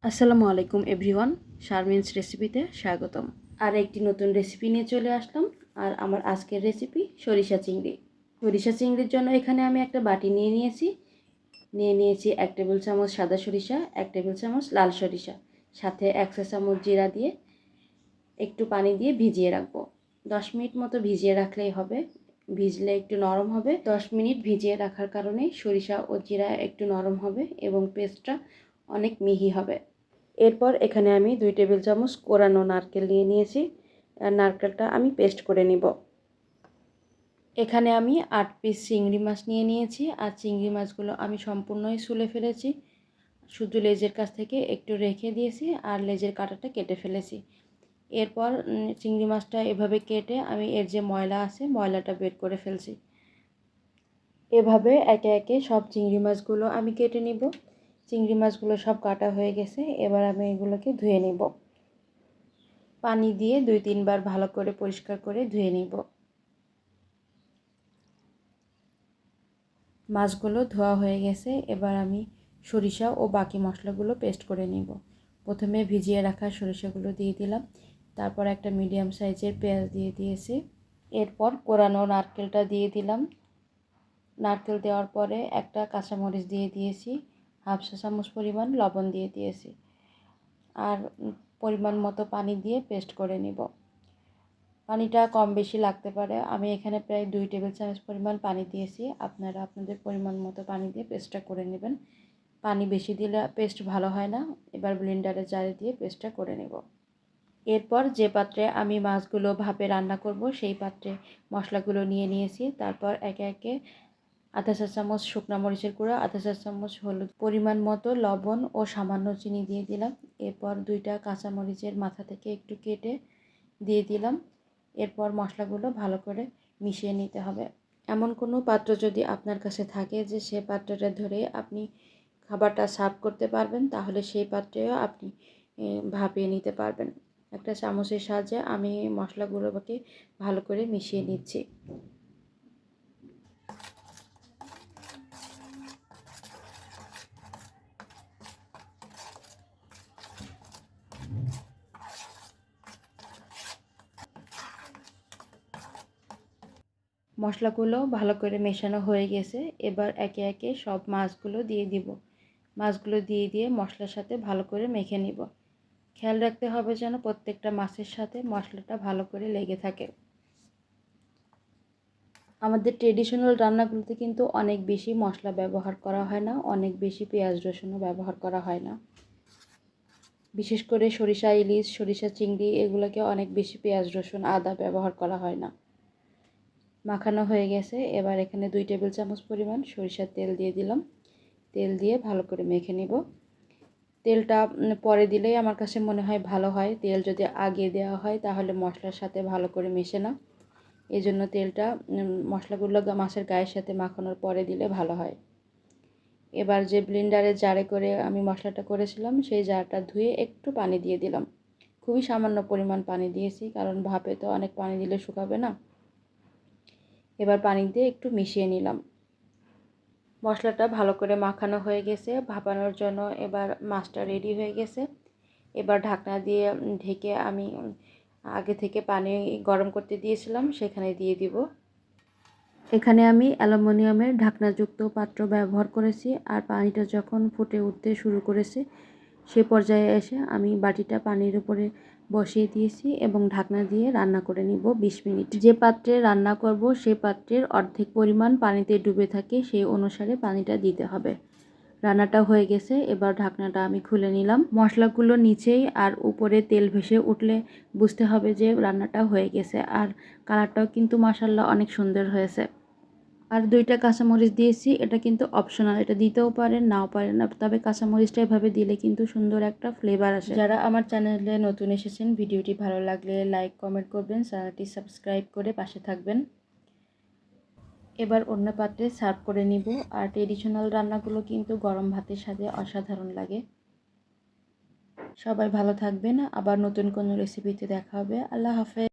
আসসালামু আলাইকুম এভরিওয়ান, শারমিনস রেসিপিতে স্বাগতম। আর একটি নতুন রেসিপি নিয়ে চলে আসলাম। আর আমার আজকের রেসিপি সরিষা চিংড়ি। সরিষা চিংড়ির জন্য এখানে আমি একটা বাটি নিয়ে নিয়েছি 1 টেবিল চামচ সাদা সরিষা, 1 টেবিল চামচ লাল সরিষা, সাথে 1 চা চামচ জিরা দিয়ে একটু পানি দিয়ে ভিজিয়ে রাখবো। 10 মিনিট মতো ভিজিয়ে রাখলেই হবে। ভিজলে একটু নরম হবে। 10 মিনিট ভিজিয়ে রাখার কারণে সরিষা ও জিরা একটু নরম হবে এবং পেস্টটা অনেক মিহি হবে। এরপর এখানে আমি 2 টেবিল চামচ কোরানো নারকেল নিয়েছি। আর নারকেলটা আমি পেস্ট করে নিব। এখানে আমি 8 পিস চিংড়ি মাছ নিয়েছি। আর চিংড়ি মাছগুলো আমি সম্পূর্ণই ছুলে ফেলেছি। শুধু লেজের কাছ থেকে একটু রেখে দিয়েছি আর লেজের কাঁটাটা কেটে ফেলেছি। এরপর চিংড়ি মাছটা এভাবে কেটে আমি এর যে ময়লা আছে ময়লাটা বের করে ফেলছি। এভাবে একে একে সব চিংড়ি মাছগুলো আমি কেটে নিব। চিংড়ি মাছগুলো সব কাটা হয়ে গেছে। এবার আমি এগুলোকে ধুয়ে নিব। পানি দিয়ে 2-3 বার ভালো করে পরিষ্কার করে ধুয়ে নিব। মাছগুলো ধোয়া হয়ে গেছে। এবার আমি সরিষা ও বাকি মশলাগুলো পেস্ট করে নিব। প্রথমে ভিজিয়ে রাখা সরিষাগুলো দিয়ে দিলাম। তারপর একটা মিডিয়াম সাইজের পেঁয়াজ দিয়ে দিয়েছি। এরপর কোরানো নারকেলটা দিয়ে দিলাম। নারকেল দেওয়ার পরে একটা কাঁচামরিচ দিয়ে দিয়েছি। হাফ চা চামচ পরিমাণ লবণ দিয়ে দিয়েছি। আর পরিমাণ মতো পানি দিয়ে পেস্ট করে নিব। পানিটা কম বেশি লাগতে পারে। আমি এখানে প্রায় 2 টেবিল চামচ পরিমাণ পানি দিয়েছি। আপনারা আপনাদের পরিমাণ মতো পানি দিয়ে পেস্টটা করে নেবেন। পানি বেশি দিলে পেস্ট ভালো হয় না। এবার ব্লেন্ডারে জারে দিয়ে পেস্টটা করে নেব। এরপর যে পাত্রে আমি মাছগুলো ভাপে রান্না করব সেই পাত্রে মশলাগুলো নিয়েছি। তারপর একে একে আধা চা চামচ শুকনো মরিচের গুঁড়া, আধা চা চামচ হলুদ, পরিমাণ মতো লবণ ও সামান্য চিনি দিয়ে দিলাম। এরপর 2টা কাঁচামরিচের মাথা থেকে একটু কেটে দিয়ে দিলাম। এরপর মশলাগুলো ভালো করে মিশিয়ে নিতে হবে। এমন কোনো পাত্র যদি আপনার কাছে থাকে যে সে পাত্রটা ধরে আপনি খাবারটা সার্ভ করতে পারবেন, তাহলে সেই পাত্রেও আপনি ভাপিয়ে নিতে পারবেন। একটা চামচের সাহায্যে আমি মশলাগুলোকে ভালো করে মিশিয়ে নিচ্ছি। মশলাগুলো ভালো করে মেশানো হয়ে গেছে। এবার একে একে সব মাছগুলো দিয়ে দিব। মাছগুলো দিয়ে মশলার সাথে ভালো করে মেখে নিব। খেয়াল রাখতে হবে যেন প্রত্যেকটা মাছের সাথে মশলাটা ভালো করে লেগে থাকে। আমাদের ট্রেডিশনাল রান্নাগুলোতে কিন্তু অনেক বেশি মশলা ব্যবহার করা হয় না, অনেক বেশি পেঁয়াজ রসুনও ব্যবহার করা হয় না। বিশেষ করে সরিষা ইলিশ, সরিষা চিংড়ি এগুলোকে অনেক বেশি পেঁয়াজ রসুন আদা ব্যবহার করা হয় না। মাখানো হয়ে গেছে। এবার এখানে 2 টেবিল চামচ পরিমাণ সরিষার তেল দিয়ে দিলাম। তেল দিয়ে ভালো করে মেখে নিব। তেলটা পরে দিলেই আমার কাছে মনে হয় ভালো হয়। তেল যদি আগে দেওয়া হয় তাহলে মশলার সাথে ভালো করে মেশে না। এই জন্য তেলটা মশলাগুলো মাছের গায়ের সাথে মাখানোর পরে দিলে ভালো হয়। এবার যে ব্লেন্ডারে জারে করে আমি মশলাটা করেছিলাম সেই জারটা ধুয়ে একটু পানি দিয়ে দিলাম। খুবই সামান্য পরিমাণ পানি দিয়েছি, কারণ ভাপে তো অনেক পানি দিলে শুকাবে না। এবার পানি দিয়ে একটু মিশিয়ে নিলাম। মশলাটা ভালো করে মাখানো হয়ে গেছে। ভাপানোর জন্য এবার মাছটা রেডি হয়ে গেছে। এবার ঢাকনা দিয়ে ঢেকে আমি আগে থেকে পানি গরম করতে দিয়েছিলাম সেখানে দিয়ে দিব। এখানে আমি অ্যালুমিনিয়ামের ঢাকনাযুক্ত পাত্র ব্যবহার করেছি। আর পানিটা যখন ফুটে উঠতে শুরু করেছে সে পর্যায়ে এসে আমি বাটিটা পানির উপরে বসিয়ে দিয়েছি এবং ঢাকনা দিয়ে রান্না করে নিব 20 মিনিট। যে পাত্রে রান্না করব সেই পাত্রের অর্ধেক পরিমাণ পানিতে ডুবে থাকে, সেই অনুসারে পানিটা দিতে হবে। রান্নাটা হয়ে গেছে। এবার ঢাকনাটা আমি খুলে নিলাম। মশলাগুলো নিচেই আর উপরে তেল ভেসে উঠলে বুঝতে হবে যে রান্নাটা হয়ে গেছে। আর কালারটাও কিন্তু মাশাআল্লাহ অনেক সুন্দর হয়েছে। আর 2টা কাঁচামরিচ দিয়েছি, এটা কিন্তু অপশনাল, এটা দিতেও পারেন নাও পারেন না, তবে কাঁচামরিচটা এভাবে দিলে কিন্তু সুন্দর একটা ফ্লেভার আসে। যারা আমার চ্যানেলে নতুন এসেছেন, ভিডিওটি ভালো লাগলে লাইক কমেন্ট করবেন, চ্যানেলটি সাবস্ক্রাইব করে পাশে থাকবেন। এবার অন্য পাত্রে সার্ভ করে নিব। আর ট্রেডিশনাল রান্নাগুলো কিন্তু গরম ভাতের সাথে অসাধারণ লাগে। সবাই ভালো থাকবেন। আবার নতুন কোনো রেসিপিতে দেখা হবে। আল্লাহ হাফেজ।